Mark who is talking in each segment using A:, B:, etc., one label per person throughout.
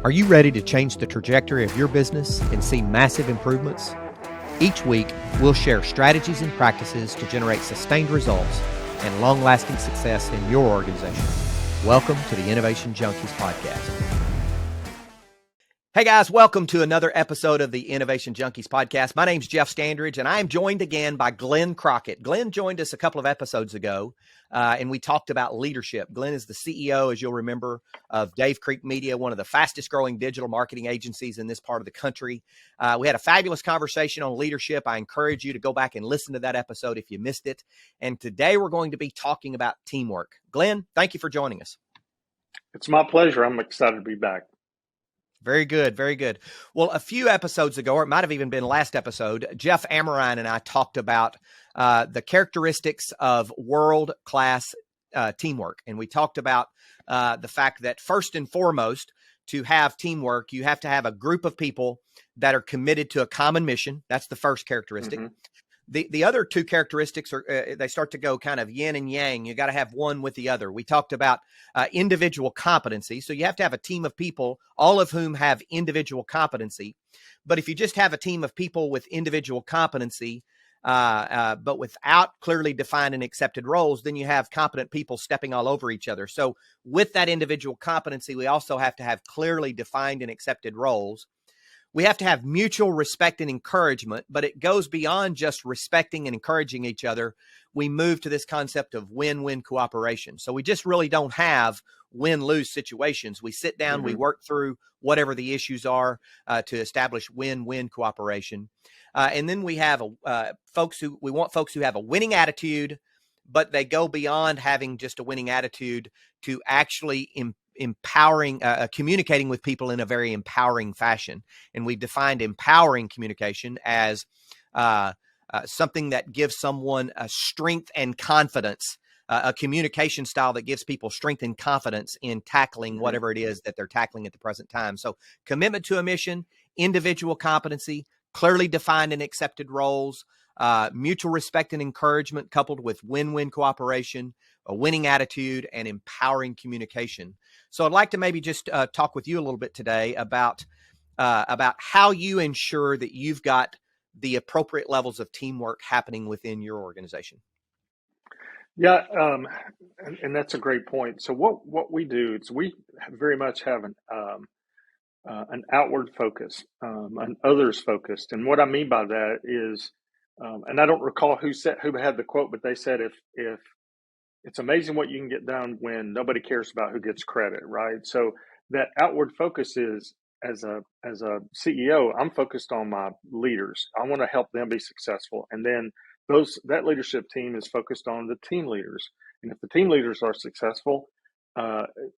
A: Are you ready to change the trajectory of your business and see massive improvements? Each week, we'll share strategies and practices to generate sustained results and long-lasting success in your organization. Welcome to the Innovation Junkies podcast. Hey guys, welcome to another episode of the Innovation Junkies podcast. My name's Jeff Standridge, and I am joined again by Glenn Crockett. Glenn joined us a couple of episodes ago, and we talked about leadership. Glenn is the CEO, as you'll remember, of Dave Creek Media, one of the fastest growing digital marketing agencies in this part of the country. We had a fabulous conversation on leadership. I encourage you to go back and listen to that episode if you missed it. And today we're going to be talking about teamwork. Glenn, thank you for joining us.
B: It's my pleasure. I'm excited to be back.
A: Very good. Very good. Well, a few episodes ago, or it might have even been last episode, Jeff Amrine and I talked about the characteristics of world-class teamwork. And we talked about the fact that first and foremost, to have teamwork, you have to have a group of people that are committed to a common mission. That's the first characteristic. Mm-hmm. The other two characteristics are they start to go kind of yin and yang. You got to have one with the other. We talked about individual competency. So you have to have a team of people, all of whom have individual competency. But if you just have a team of people with individual competency, but without clearly defined and accepted roles, then you have competent people stepping all over each other. So with that individual competency, we also have to have clearly defined and accepted roles. We have to have mutual respect and encouragement, but it goes beyond just respecting and encouraging each other. We move to this concept of win-win cooperation. So we just really don't have win-lose situations. We sit down, we work through whatever the issues are to establish win-win cooperation. And then we have folks who have a winning attitude, but they go beyond having just a winning attitude to actually empowering, communicating with people in a very empowering fashion. And we've defined empowering communication as something that gives someone a strength and confidence, a communication style that gives people strength and confidence in tackling whatever it is that they're tackling at the present time. So commitment to a mission, individual competency, clearly defined and accepted roles, mutual respect and encouragement coupled with win-win cooperation, a winning attitude, and empowering communication. So I'd like to maybe just talk with you a little bit today about how you ensure that you've got the appropriate levels of teamwork happening within your organization.
B: Yeah, and that's a great point. So what we do is we very much have an outward focus, an others focused, and what I mean by that is, and I don't recall who had the quote, but they said if it's amazing what you can get done when nobody cares about who gets credit, right? So that outward focus is, as a CEO, I'm focused on my leaders. I want to help them be successful, and then that leadership team is focused on the team leaders. And if the team leaders are successful,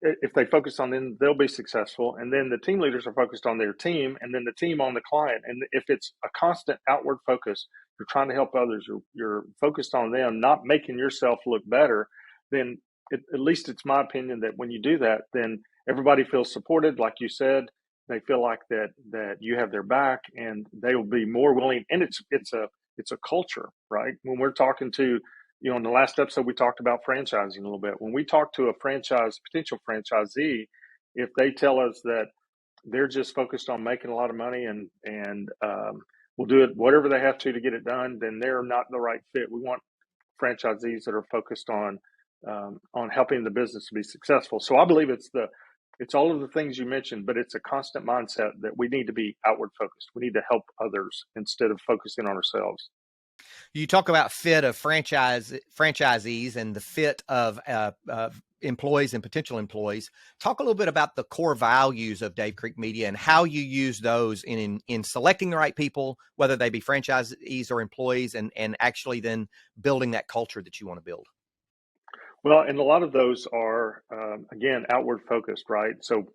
B: if they focus on them, they'll be successful. And then the team leaders are focused on their team, and then the team on the client. And if it's a constant outward focus, you're trying to help others, you're focused on them, not making yourself look better, then at least it's my opinion that when you do that, then everybody feels supported. Like you said, they feel like that you have their back, and they will be more willing. And it's a culture, right? When we're talking to, in the last episode, we talked about franchising a little bit. When we talk to a potential franchisee, if they tell us that they're just focused on making a lot of money and will do it whatever they have to get it done, then they're not the right fit. We want franchisees that are focused on helping the business to be successful. So I believe it's all of the things you mentioned, but it's a constant mindset that we need to be outward focused. We need to help others instead of focusing on ourselves.
A: You talk about fit of franchisees and the fit of employees and potential employees. Talk a little bit about the core values of Dave Creek Media and how you use those in selecting the right people, whether they be franchisees or employees, and actually then building that culture that you want to build.
B: Well, and a lot of those are, again, outward focused, right? So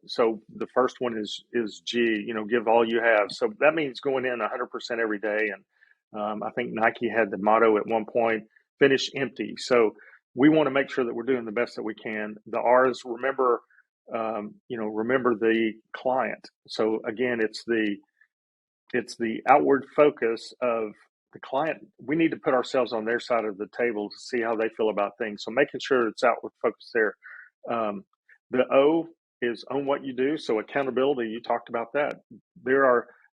B: the first one is G, give all you have. So that means going in 100% every day. And I think Nike had the motto at one point, finish empty. So we want to make sure that we're doing the best that we can. The R is remember the client. So again, it's the outward focus of the client. We need to put ourselves on their side of the table to see how they feel about things. So making sure it's outward focus there. The O is own what you do. So accountability, you talked about that.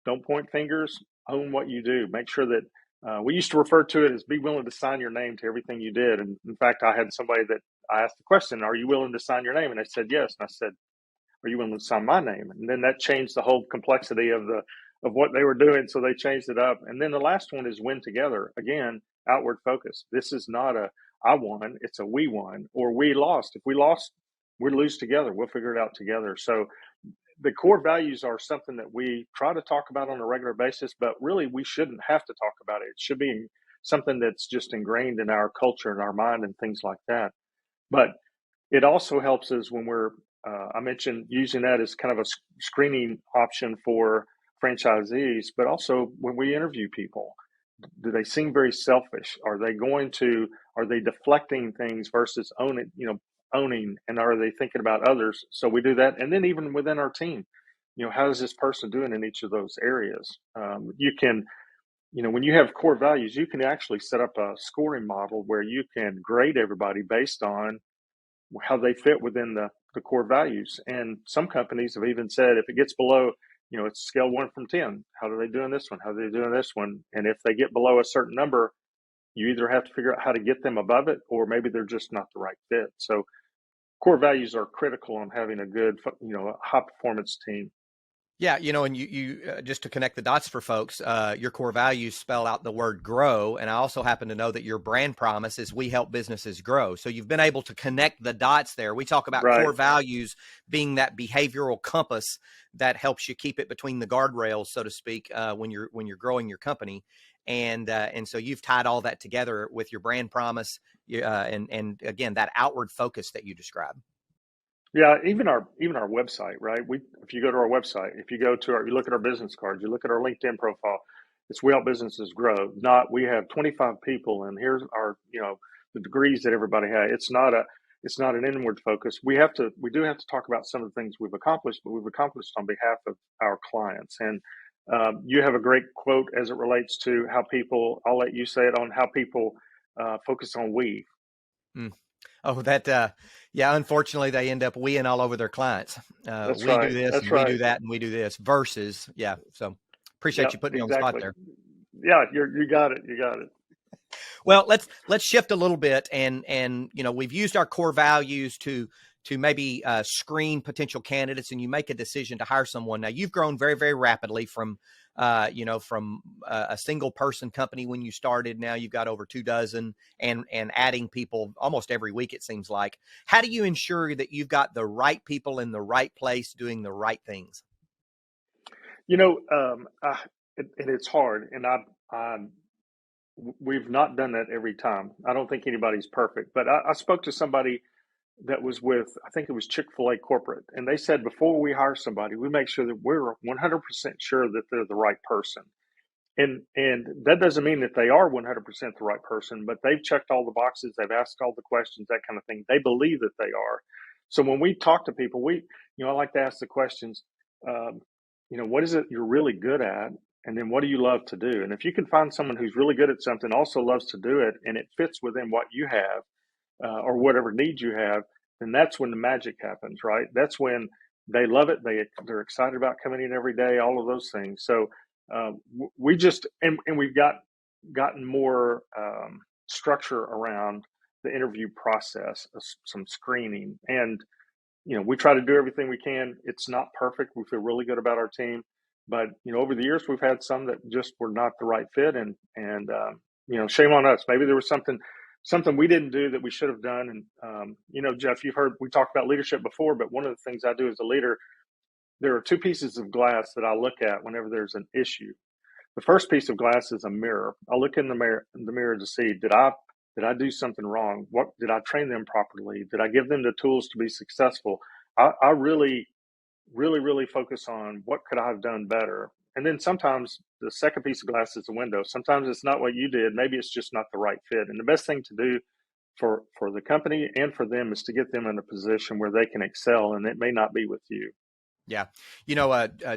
B: Don't point fingers, own what you do. Make sure that we used to refer to it as be willing to sign your name to everything you did. And in fact, I had somebody that I asked the question, are you willing to sign your name? And they said yes. And I said, are you willing to sign my name? And then that changed the whole complexity of what they were doing. So they changed it up. And then the last one is win together. Again, outward focus. This is not a I won, it's a we won or we lost. If we lost, we lose together. We'll figure it out together. So the core values are something that we try to talk about on a regular basis, but really we shouldn't have to talk about it. It should be something that's just ingrained in our culture and our mind and things like that. But it also helps us when I mentioned using that as kind of a screening option for franchisees, but also when we interview people, do they seem very selfish? Are they deflecting things versus owning, and are they thinking about others? So we do that. And then even within our team, how is this person doing in each of those areas? When you have core values, you can actually set up a scoring model where you can grade everybody based on how they fit within the core values. And some companies have even said if it gets below, it's scale 1 from 10. How are they doing this one? How are they doing this one? And if they get below a certain number, you either have to figure out how to get them above it, or maybe they're just not the right fit. So core values are critical on having a good, a high performance team.
A: Yeah, and you just to connect the dots for folks, your core values spell out the word grow. And I also happen to know that your brand promise is we help businesses grow. So you've been able to connect the dots there. We talk about
B: Right.
A: core values being that behavioral compass that helps you keep it between the guardrails, so to speak, when you're growing your company. And so you've tied all that together with your brand promise, and again, that outward focus that you described.
B: Yeah, even our website, right? If you go to our website, if you look at our business cards, you look at our LinkedIn profile, it's we help businesses grow. Not we have 25 people and here's our the degrees that everybody has. It's not an inward focus. We do have to talk about some of the things we've accomplished, but we've accomplished on behalf of our clients. And you have a great quote as it relates to how people. I'll let you say it on how people focus on we.
A: Mm. Oh, yeah, unfortunately they end up weeing all over their clients.
B: That's
A: We
B: right.
A: do this
B: That's
A: and we
B: right.
A: do that and we do this versus, yeah. So appreciate
B: Yep,
A: you putting me on the spot
B: exactly.
A: there.
B: Yeah, you got it. You got it.
A: Well, let's shift a little bit, and we've used our core values to maybe screen potential candidates, and you make a decision to hire someone. Now, you've grown very, very rapidly from a single person company when you started. Now you've got over 24, and adding people almost every week, it seems like. How do you ensure that you've got the right people in the right place doing the right things?
B: It's hard, and we've not done that every time. I don't think anybody's perfect, but I spoke to somebody that was with, I think it was Chick-fil-A corporate, and they said before we hire somebody, we make sure that we're 100% sure that they're the right person. And that doesn't mean that they are 100% the right person, but they've checked all the boxes, they've asked all the questions, that kind of thing. They believe that they are. So when we talk to people, I like to ask the questions, what is it you're really good at? And then what do you love to do? And if you can find someone who's really good at something, also loves to do it, and it fits within what you have, or whatever needs you have, then that's when the magic happens, right? That's when they love it. They're excited about coming in every day, all of those things. So we just, and we've gotten more structure around the interview process, some screening, and we try to do everything we can. It's not perfect. We feel really good about our team, but over the years we've had some that just were not the right fit, and shame on us. Maybe there was something we didn't do that we should have done. And Jeff, you've heard we talked about leadership before, but one of the things I do as a leader, there are two pieces of glass that I look at whenever there's an issue. The first piece of glass is a mirror. I look in the mirror to see, did I do something wrong? What did I train them properly? Did I give them the tools to be successful? I really, really, really focus on what could I have done better. And then sometimes the second piece of glass is a window. Sometimes it's not what you did. Maybe it's just not the right fit. And the best thing to do for the company and for them is to get them in a position where they can excel. And it may not be with you.
A: Yeah.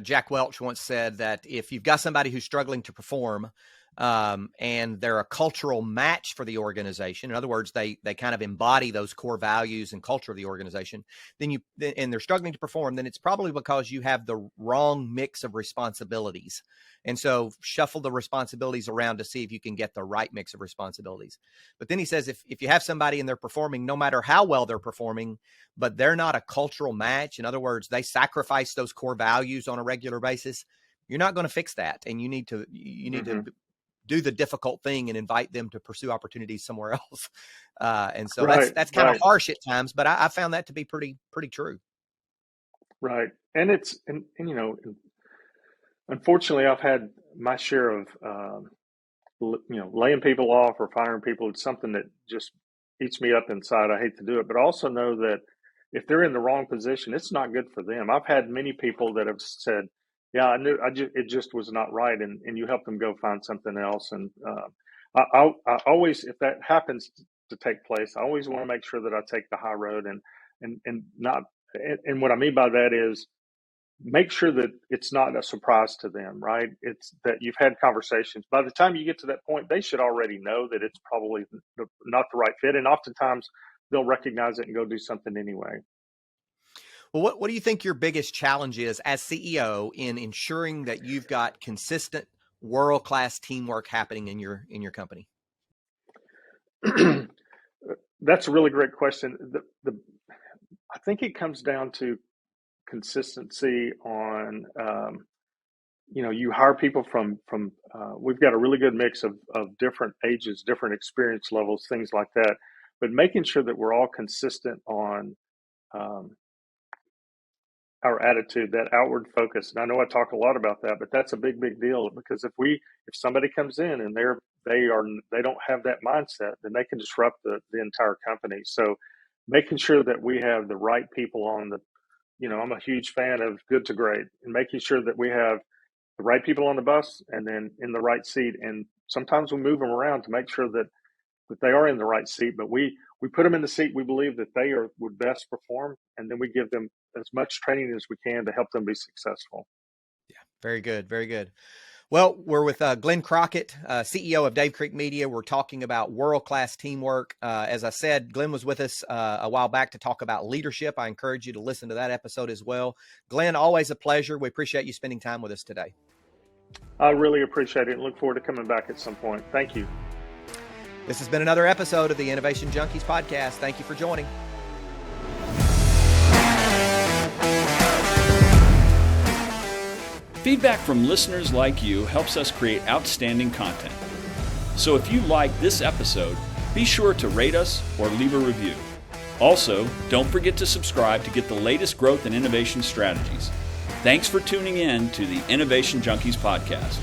A: Jack Welch once said that if you've got somebody who's struggling to perform, and they're a cultural match for the organization. In other words, they kind of embody those core values and culture of the organization. And they're struggling to perform, then it's probably because you have the wrong mix of responsibilities. And so shuffle the responsibilities around to see if you can get the right mix of responsibilities. But then he says, if you have somebody and they're performing, no matter how well they're performing, but they're not a cultural match, in other words, they sacrifice those core values on a regular basis, you're not going to fix that. And you need to do the difficult thing and invite them to pursue opportunities somewhere else. And so that's kind of harsh at times, but I found that to be pretty true.
B: Right. And unfortunately, I've had my share of, laying people off or firing people. It's something that just eats me up inside. I hate to do it, but also know that if they're in the wrong position, it's not good for them. I've had many people that have said, yeah, I knew it just was not right. And you help them go find something else. And I always, if that happens to take place, I always want to make sure that I take the high road and not, and what I mean by that is make sure that it's not a surprise to them, right? It's that you've had conversations. By the time you get to that point, they should already know that it's probably not the right fit. And oftentimes they'll recognize it and go do something anyway.
A: Well, what do you think your biggest challenge is as CEO in ensuring that you've got consistent world-class teamwork happening in your company?
B: That's a really great question. I think it comes down to consistency on, you hire people from we've got a really good mix of different ages, different experience levels, things like that, but making sure that we're all consistent on our attitude, that outward focus. And I know I talk a lot about that, but that's a big deal, because if somebody comes in and they don't have that mindset, then they can disrupt the entire company. So making sure that we have the right people on I'm a huge fan of good to great, and making sure that we have the right people on the bus and then in the right seat. And sometimes we move them around to make sure that they are in the right seat, but we put them in the seat we believe that they would best perform, and then we give them as much training as we can to help them be successful.
A: Yeah, very good, very good. Well, we're with Glenn Crockett, CEO of Dave Creek Media. We're talking about world-class teamwork. As I said, Glenn was with us a while back to talk about leadership. I encourage you to listen to that episode as well. Glenn, always a pleasure. We appreciate you spending time with us today.
B: I really appreciate it and look forward to coming back at some point. Thank you.
A: This has been another episode of the Innovation Junkies podcast. Thank you for joining.
C: Feedback from listeners like you helps us create outstanding content. So if you like this episode, be sure to rate us or leave a review. Also, don't forget to subscribe to get the latest growth and innovation strategies. Thanks for tuning in to the Innovation Junkies podcast.